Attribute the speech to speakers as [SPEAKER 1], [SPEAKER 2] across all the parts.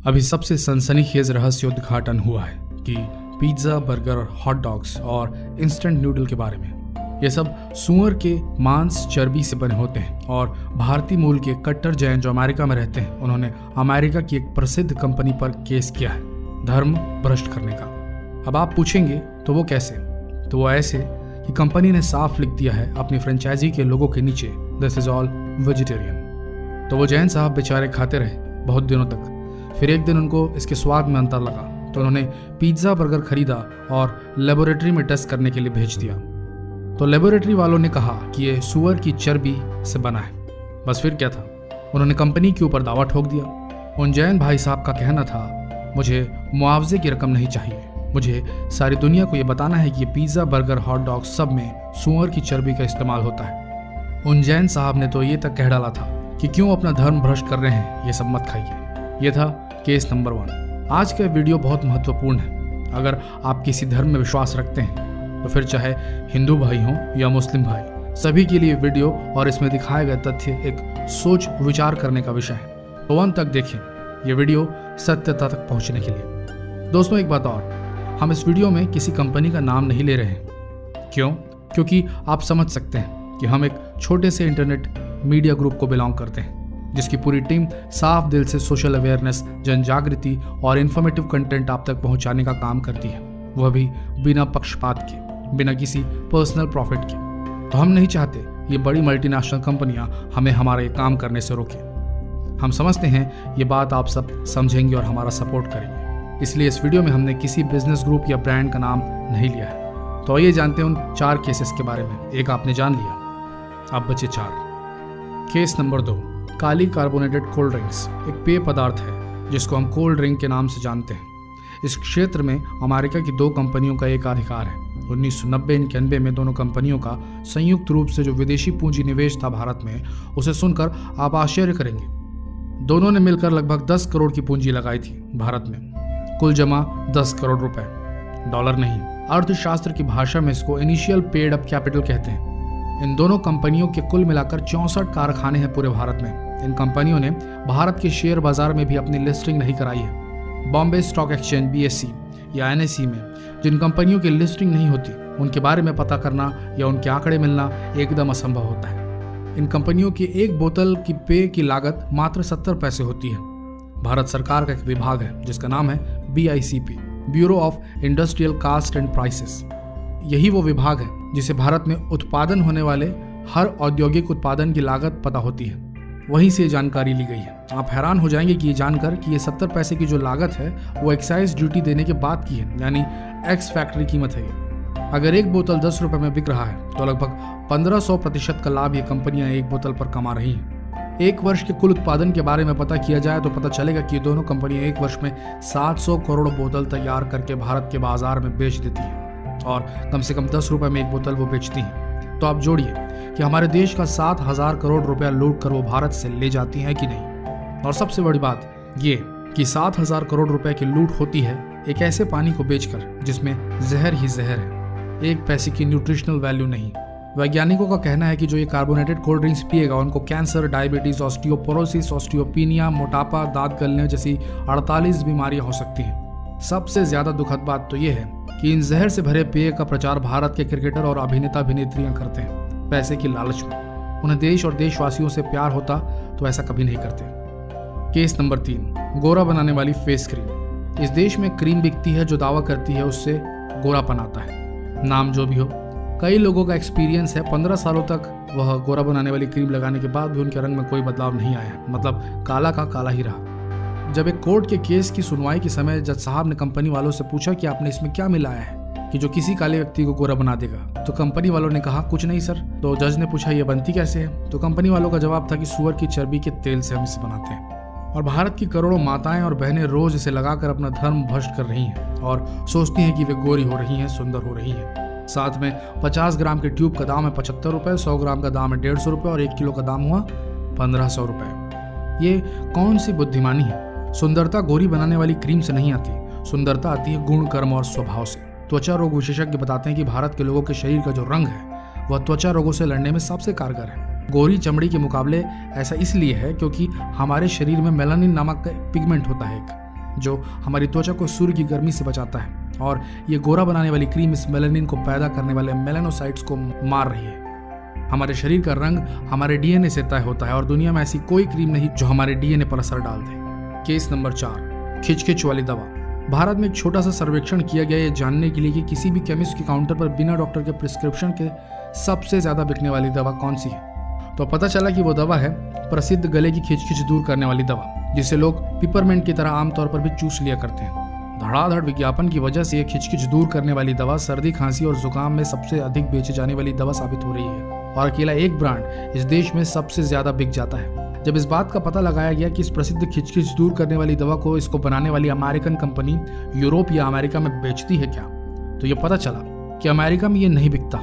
[SPEAKER 1] अभी सबसे सनसनीखेज रहस्य उद्घाटन हुआ है कि पिज्ज़ा, बर्गर, हॉट डॉग्स और इंस्टेंट नूडल के बारे में। ये सब सूअर के मांस चर्बी से बने होते हैं और भारतीय मूल के कट्टर जैन जो अमेरिका में रहते हैं, उन्होंने अमेरिका की एक प्रसिद्ध कंपनी पर केस किया है धर्म भ्रष्ट करने का। अब आप पूछेंगे तो वो कैसे? तो वो ऐसे कि कंपनी ने साफ लिख दिया है अपनी फ्रेंचाइजी के लोगों के नीचे, दिस इज ऑल वेजिटेरियन। तो वो जैन साहब बेचारे खाते रहे बहुत दिनों तक। फिर एक दिन उनको इसके स्वाद में अंतर लगा तो उन्होंने पिज्ज़ा बर्गर खरीदा और लेबोरेटरी में टेस्ट करने के लिए भेज दिया। तो लेबोरेटरी वालों ने कहा कि ये सूअर की चर्बी से बना है। बस फिर क्या था, उन्होंने कंपनी के ऊपर दावा ठोक दिया। उन जैन भाई साहब का कहना था, मुझे मुआवजे की रकम नहीं चाहिए, मुझे सारी दुनिया को ये बताना है कि ये पिज्ज़ा, बर्गर, हॉट डॉग सब में सूअर की चर्बी का इस्तेमाल होता है। उन जैन साहब ने तो ये तक कह डाला था कि क्यों अपना धर्म भ्रष्ट कर रहे हैं, ये सब मत खाइए। ये था केस नंबर 1। आज का वीडियो बहुत महत्वपूर्ण है। अगर आप किसी धर्म में विश्वास रखते हैं तो फिर चाहे हिंदू भाई हों या मुस्लिम भाई, सभी के लिए वीडियो और इसमें दिखाए गए तथ्य एक सोच विचार करने का विषय है। तो अंत तक देखें ये वीडियो सत्यता तक पहुंचने के लिए। दोस्तों एक बात और, हम इस वीडियो में किसी कंपनी का नाम नहीं ले रहे हैं। क्यों? क्योंकि आप समझ सकते हैं कि हम एक छोटे से इंटरनेट मीडिया ग्रुप को बिलोंग करते हैं जिसकी पूरी टीम साफ दिल से सोशल अवेयरनेस, जन जागृति और इन्फॉर्मेटिव कंटेंट आप तक पहुंचाने का काम करती है, वह भी बिना पक्षपात के, बिना किसी पर्सनल प्रॉफिट के। तो हम नहीं चाहते ये बड़ी मल्टीनेशनल कंपनियां हमें हमारा ये काम करने से रोकें। हम समझते हैं ये बात आप सब समझेंगे और हमारा सपोर्ट करेंगे, इसलिए इस वीडियो में हमने किसी बिजनेस ग्रुप या ब्रांड का नाम नहीं लिया है। तो आइए जानते हैं उन 4 केसेस के बारे में। एक आपने जान लिया, अब बचे 4। केस नंबर 2, काली कार्बोनेटेड कोल्ड ड्रिंक्स एक पेय पदार्थ है जिसको हम कोल्ड ड्रिंक के नाम से जानते हैं। इस क्षेत्र में अमेरिका की 2 कंपनियों का एकाधिकार है। 1990-91 में दोनों कंपनियों का संयुक्त रूप से जो विदेशी पूंजी निवेश था भारत में, उसे सुनकर आप आश्चर्य करेंगे। दोनों ने मिलकर लगभग 10 करोड़ की पूंजी लगाई थी भारत में। कुल जमा 10 करोड़ रुपए, डॉलर नहीं। अर्थशास्त्र की भाषा में इसको इनिशियल पेड अप कैपिटल कहते हैं। इन दोनों कंपनियों के कुल मिलाकर 64 कारखाने हैं पूरे भारत में। इन कंपनियों ने भारत के शेयर बाजार में भी अपनी लिस्टिंग नहीं कराई है। बॉम्बे स्टॉक एक्सचेंज BSE या NSE में जिन कंपनियों की लिस्टिंग नहीं होती, उनके बारे में पता करना या उनके आंकड़े मिलना एकदम असंभव होता है। इन कंपनियों की एक बोतल की पेय की लागत मात्र 70 पैसे होती है। भारत सरकार का एक विभाग है जिसका नाम है BICP, bureau of industrial cost and prices. यही वो विभाग है जिसे भारत में उत्पादन होने वाले हर औद्योगिक उत्पादन की लागत पता होती है। वहीं से जानकारी ली गई है। आप हैरान हो जाएंगे कि ये जानकर कि ये 70 पैसे की जो लागत है वो एक्साइज ड्यूटी देने के बाद की है, यानी एक्स फैक्ट्री कीमत है ये। अगर एक बोतल 10 रुपए में बिक रहा है तो लगभग 1500% का लाभ ये कंपनियां एक बोतल पर कमा रही हैं। एक वर्ष के कुल उत्पादन के बारे में पता किया जाए तो पता चलेगा कि ये दोनों कंपनियां एक वर्ष में 700 करोड़ बोतल तैयार करके भारत के बाजार में बेच देती हैं और कम से कम 10 रुपए में एक बोतल वो बेचती हैं। तो आप जोड़िए कि हमारे देश का 7,000 करोड़ रुपया लूट कर वो भारत से ले जाती हैं कि नहीं। और सबसे बड़ी बात ये कि 7,000 करोड़ रुपए की लूट होती है एक ऐसे पानी को बेचकर जिसमें जहर ही जहर है, 1 पैसे की न्यूट्रिशनल वैल्यू नहीं। वैज्ञानिकों का कहना है कि जो ये कार्बोनेटेड कोल्ड ड्रिंक्स पिएगा उनको कैंसर, डायबिटीज, ऑस्टियोपोरोसिस, ऑस्टियोपीनिया, मोटापा, दांत गलने जैसी 48 बीमारियां हो सकती हैं। सबसे ज्यादा दुखद बात तो ये है कि इन जहर से भरे पेय का प्रचार भारत के क्रिकेटर और अभिनेता अभिनेत्रियां करते हैं पैसे की लालच में। उन्हें देश और देशवासियों से प्यार होता तो ऐसा कभी नहीं करते। केस नंबर 3, गोरा बनाने वाली फेस क्रीम। इस देश में क्रीम बिकती है जो दावा करती है उससे गोरापन आता है। नाम जो भी हो, कई लोगों का एक्सपीरियंस है 15 सालों तक वह गोरा बनाने वाली क्रीम लगाने के बाद भी उनके रंग में कोई बदलाव नहीं आया, मतलब काला का काला ही रहा। जब एक कोर्ट के केस की सुनवाई के समय जज साहब ने कंपनी वालों से पूछा कि आपने इसमें क्या मिलाया है कि जो किसी काले व्यक्ति को गोरा बना देगा, तो कंपनी वालों ने कहा कुछ नहीं सर। तो जज ने पूछा ये बनती कैसे है? तो कंपनी वालों का जवाब था कि सूअर की चर्बी के तेल से हम इसे बनाते हैं। और भारत की करोड़ों माताएं और बहनें रोज इसे लगाकर अपना धर्म भ्रष्ट कर रही हैं और सोचती हैं कि वे गोरी हो रही हैं, सुंदर हो रही हैं। साथ में 50 ग्राम के ट्यूब का दाम है 75 रुपए, 100 ग्राम का दाम है 150 रुपए और 1 किलो का दाम हुआ 1500 रुपए। ये कौन सी बुद्धिमानी है? सुंदरता गोरी बनाने वाली क्रीम से नहीं आती, सुंदरता आती है गुण, कर्म और स्वभाव से। त्वचा रोग विशेषज्ञ बताते हैं कि भारत के लोगों के शरीर का जो रंग है वह त्वचा रोगों से लड़ने में सबसे कारगर है। गोरी चमड़ी के मुकाबले ऐसा इसलिए है क्योंकि हमारे शरीर में मेलानिन नामक पिगमेंट होता है जो हमारी त्वचा को सूर्य की गर्मी से बचाता है, और ये गोरा बनाने वाली क्रीम इस मेलानिन को पैदा करने वाले मेलानोसाइट्स को मार रही है। हमारे शरीर का रंग हमारे डीएनए से तय होता है और दुनिया में ऐसी कोई क्रीम नहीं जो हमारे डीएनए पर असर डाल दे। केस नंबर 4, खिचखिच वाली दवा। भारत में एक छोटा सा सर्वेक्षण किया गया ये जानने के लिए कि किसी भी केमिस्ट के काउंटर पर बिना डॉक्टर के प्रिस्क्रिप्शन के सबसे ज्यादा बिकने वाली दवा कौन सी है। तो पता चला कि वो दवा है प्रसिद्ध गले की खिचखिच दूर करने वाली दवा, जिसे लोग पिपरमेंट की तरह आमतौर पर भी चूस लिया करते हैं। धड़ाधड़ विज्ञापन की वजह से ये खिचखिच दूर करने वाली दवा सर्दी, खांसी और जुकाम में सबसे अधिक बेचे जाने वाली दवा साबित हो रही है, और अकेला एक ब्रांड इस देश में सबसे ज्यादा बिक जाता है। जब इस बात का पता लगाया गया कि इस प्रसिद्ध खिचखिच दूर करने वाली दवा को इसको बनाने वाली अमेरिकन कंपनी यूरोप या अमेरिका में बेचती है क्या, तो ये पता चला कि अमेरिका में ये नहीं बिकता,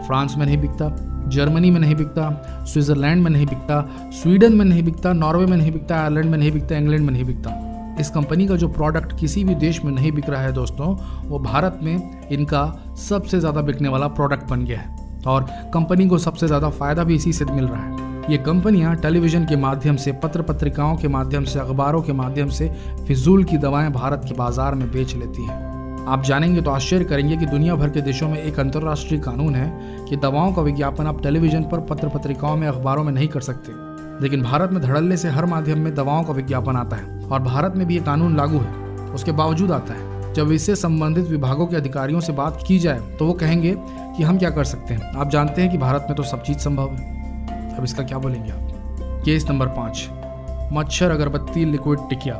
[SPEAKER 1] फ्रांस में नहीं बिकता, जर्मनी में नहीं बिकता, स्विट्जरलैंड में नहीं बिकता, स्वीडन में नहीं बिकता, नॉर्वे में नहीं बिकता, आयरलैंड में नहीं बिकता, इंग्लैंड में नहीं बिकता। इस कंपनी का जो प्रोडक्ट किसी भी देश में नहीं बिक रहा है दोस्तों, वो भारत में इनका सबसे ज्यादा बिकने वाला प्रोडक्ट बन गया है, और कंपनी को सबसे ज्यादा फायदा भी इसी से मिल रहा है। ये कंपनियां टेलीविजन के माध्यम से, पत्र पत्रिकाओं के माध्यम से, अखबारों के माध्यम से फिजूल की दवाएं भारत के बाजार में बेच लेती हैं। आप जानेंगे तो आश्चर्य करेंगे कि दुनिया भर के देशों में एक अंतर्राष्ट्रीय कानून है कि दवाओं का विज्ञापन आप टेलीविजन पर, पत्र पत्रिकाओं में, अखबारों में नहीं कर सकते, लेकिन भारत में धड़ल्ले से हर माध्यम में दवाओं का विज्ञापन आता है, और भारत में भी ये कानून लागू है। उसके बावजूद आता है, जब इससे संबंधित विभागों के अधिकारियों से बात की जाए तो वो कहेंगे कि हम क्या कर सकते हैं, आप जानते हैं कि भारत में तो सब चीज संभव है। अब इसका क्या बोलेंगे आप। केस नंबर 5, मच्छर अगरबत्ती लिक्विड टिकिया।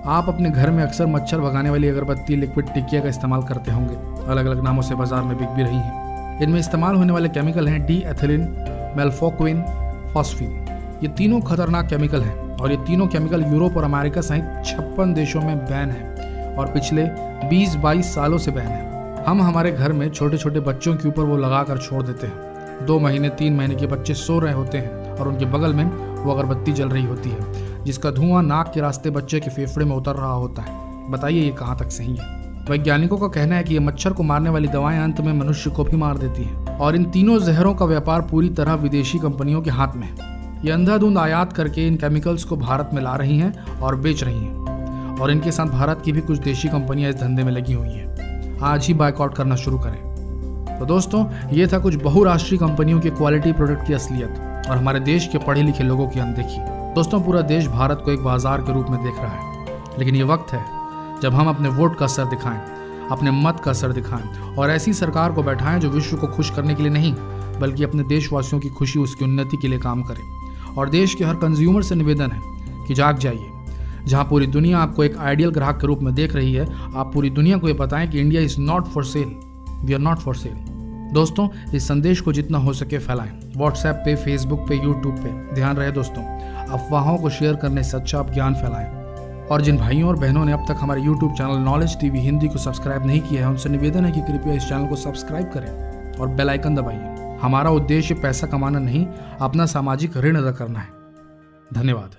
[SPEAKER 1] आप अपने घर में अक्सर मच्छर भगाने वाली अगरबत्ती लिक्विड टिकिया का इस्तेमाल करते होंगे, अलग अलग नामों से बाजार में बिक भी रही हैं। इनमें इस्तेमाल होने वाले केमिकल हैं डी एथिलीन, मेल्फोक्विन, फॉस्फीन। ये तीनों खतरनाक केमिकल हैं, और ये तीनों केमिकल यूरोप और अमेरिका सहित 56 देशों में बैन है, और पिछले 20-22 सालों से बैन है। हम हमारे घर में छोटे छोटे बच्चों के ऊपर वो लगा कर छोड़ देते हैं। 2 महीने 3 महीने के बच्चे सो रहे होते हैं और उनके बगल में वो अगरबत्ती जल रही होती है, जिसका धुआं नाक के रास्ते बच्चे के फेफड़े में उतर रहा होता है। बताइए ये कहाँ तक सही है। वैज्ञानिकों का कहना है कि ये मच्छर को मारने वाली दवाएं अंत में मनुष्य को भी मार देती हैं, और इन तीनों जहरों का व्यापार पूरी तरह विदेशी कंपनियों के हाथ में है। ये अंधाधुंध आयात करके इन केमिकल्स को भारत में ला रही हैं और बेच रही हैं, और इनके साथ भारत की भी कुछ देशी कंपनियां इस धंधे में लगी हुई हैं। आज ही बायकॉट करना शुरू करें। तो दोस्तों, ये था कुछ बहुराष्ट्रीय कंपनियों के क्वालिटी प्रोडक्ट की असलियत और हमारे देश के पढ़े लिखे लोगों की अनदेखी। दोस्तों, पूरा देश भारत को एक बाजार के रूप में देख रहा है, लेकिन ये वक्त है जब हम अपने वोट का असर दिखाएं, अपने मत का असर दिखाएं, और ऐसी सरकार को बैठाएं जो विश्व को खुश करने के लिए नहीं, बल्कि अपने देशवासियों की खुशी, उसकी उन्नति के लिए काम करे। और देश के हर कंज्यूमर से निवेदन है कि जाग जाइए। जहां पूरी दुनिया आपको एक आइडियल ग्राहक के रूप में देख रही है, आप पूरी दुनिया को ये बताएं कि India is not for sale, we are not for sale. दोस्तों, इस संदेश को जितना हो सके फैलाएं, व्हाट्सएप पे, फेसबुक पे, यूट्यूब पे। ध्यान रहे दोस्तों, अफवाहों को शेयर करने से अच्छा आप ज्ञान फैलाएं। और जिन भाइयों और बहनों ने अब तक हमारे YouTube channel knowledge TV Hindi को सब्सक्राइब नहीं किया है, उनसे निवेदन है कि कृपया इस चैनल को सब्सक्राइब करें और बेल आइकन दबाइए। हमारा उद्देश्य पैसा कमाना नहीं, अपना सामाजिक ऋण अदा करना है। धन्यवाद।